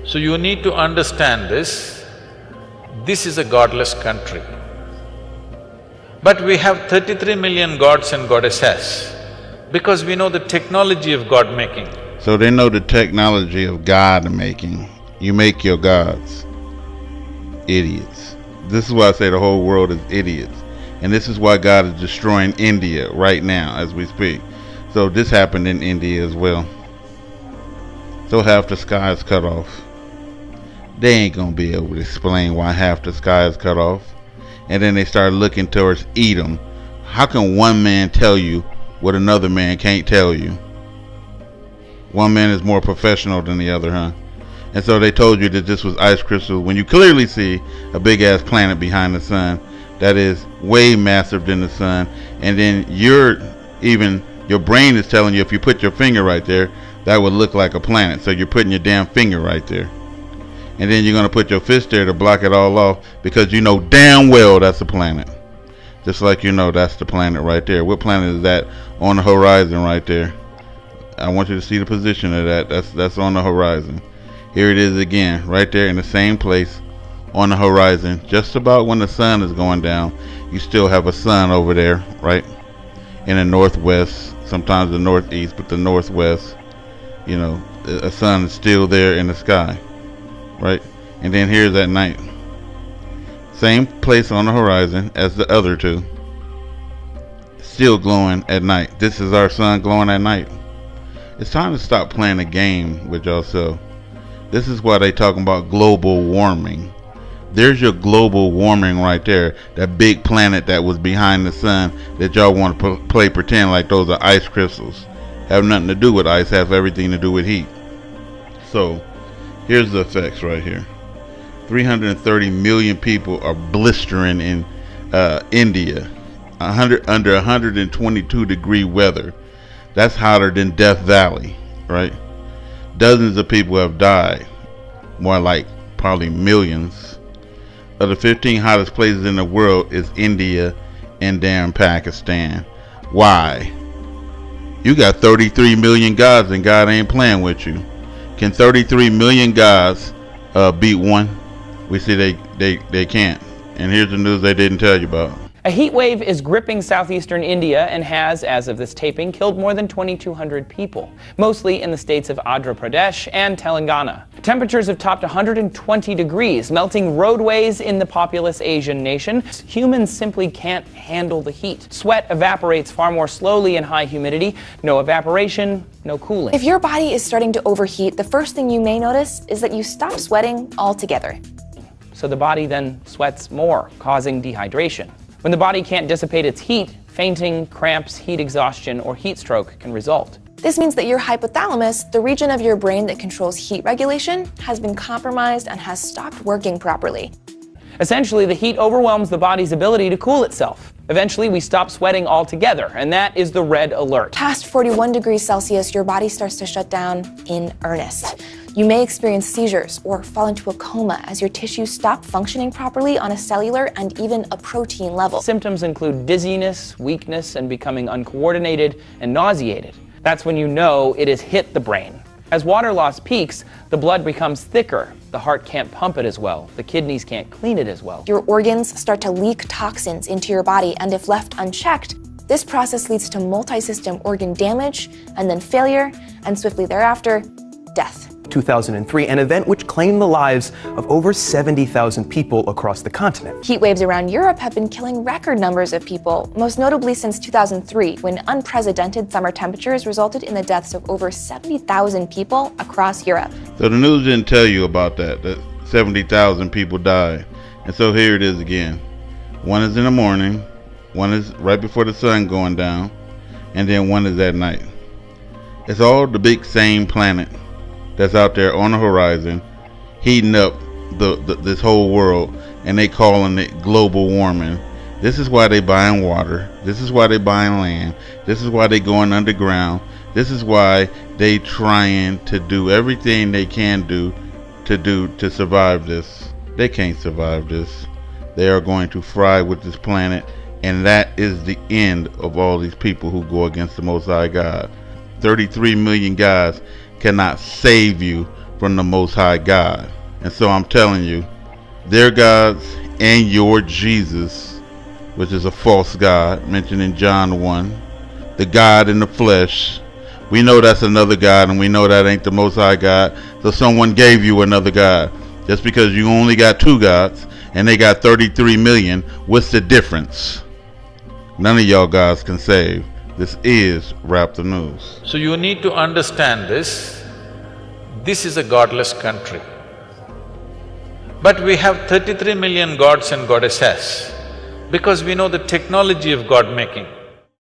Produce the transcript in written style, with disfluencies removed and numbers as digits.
So you need to understand this. This is a godless country. But we have 33 million gods and goddesses because we know the technology of God making. So they know the technology of God making. You make your gods. Idiots. This is why I say the whole world is idiots. And this is why God is destroying India right now as we speak. So this happened in India as well. So half the sky is cut off. They ain't gonna be able to explain why half the sky is cut off. And then they start looking towards Edom. How can one man tell you what another man can't tell you? One man is more professional than the other, huh? And so they told you that this was ice crystals when you clearly see a big ass planet behind the sun that is way massive than the sun. And then your brain is telling you if you put your finger right there, that would look like a planet. So you're putting your damn finger right there. And then you're going to put your fist there to block it all off because you know damn well that's a planet. Just like you know that's the planet right there. What planet is that on the horizon right there? I want you to see the position of that. That's on the horizon. Here it is again, right there in the same place on the horizon. Just about when the sun is going down, you still have a sun over there, right? In the northwest, sometimes the northeast, but the northwest, you know, a sun is still there in the sky. Right? And then here's at night. Same place on the horizon as the other two. Still glowing at night. This is our sun glowing at night. It's time to stop playing a game with yourself. This is why they talking about global warming. There's your global warming right there. That big planet that was behind the sun that y'all want to play pretend like those are ice crystals. Have nothing to do with ice, have everything to do with heat. So here's the effects right here. 330 million people are blistering in India. Under 122 degree weather. That's hotter than Death Valley, right? Dozens of people have died. More like probably millions. Of the 15 hottest places in the world is India and damn Pakistan. Why? You got 33 million gods and God ain't playing with you. Can 33 million guys beat one? We see they can't. And here's the news they didn't tell you about. A heat wave is gripping southeastern India and has, as of this taping, killed more than 2,200 people, mostly in the states of Andhra Pradesh and Telangana. Temperatures have topped 120 degrees, melting roadways in the populous Asian nation. Humans simply can't handle the heat. Sweat evaporates far more slowly in high humidity. No evaporation, no cooling. If your body is starting to overheat, the first thing you may notice is that you stop sweating altogether. So the body then sweats more, causing dehydration. When the body can't dissipate its heat, fainting, cramps, heat exhaustion, or heat stroke can result. This means that your hypothalamus, the region of your brain that controls heat regulation, has been compromised and has stopped working properly. Essentially, the heat overwhelms the body's ability to cool itself. Eventually, we stop sweating altogether, and that is the red alert. Past 41 degrees Celsius, your body starts to shut down in earnest. You may experience seizures or fall into a coma as your tissues stop functioning properly on a cellular and even a protein level. Symptoms include dizziness, weakness, and becoming uncoordinated and nauseated. That's when you know it has hit the brain. As water loss peaks, the blood becomes thicker. The heart can't pump it as well. The kidneys can't clean it as well. Your organs start to leak toxins into your body, and if left unchecked, this process leads to multi-system organ damage, and then failure, and swiftly thereafter, death. 2003, an event which claimed the lives of over 70,000 people across the continent. Heat waves around Europe have been killing record numbers of people, most notably since 2003, when unprecedented summer temperatures resulted in the deaths of over 70,000 people across Europe. So the news didn't tell you about that 70,000 people died. And so here it is again. One is in the morning, one is right before the sun going down, and then one is at night. It's all the big same planet that's out there on the horizon, heating up this whole world, and they calling it global warming. This is why they buying water. This is why they buying land. This is why they going underground. This is why they trying to do everything they can do to survive this. They can't survive this. They are going to fry with this planet, and that is the end of all these people who go against the Most High God. 33 million guys cannot save you from the Most High God. And so I'm telling you, their gods and your Jesus, which is a false god mentioned in John 1, the God in the flesh, we know that's another God, and we know that ain't the Most High God. So someone gave you another God. Just because you only got two gods and they got 33 million, what's the difference? None of y'all gods can save. This is Rap the News. So you need to understand this. This is a godless country. But we have 33 million gods and goddesses because we know the technology of God making.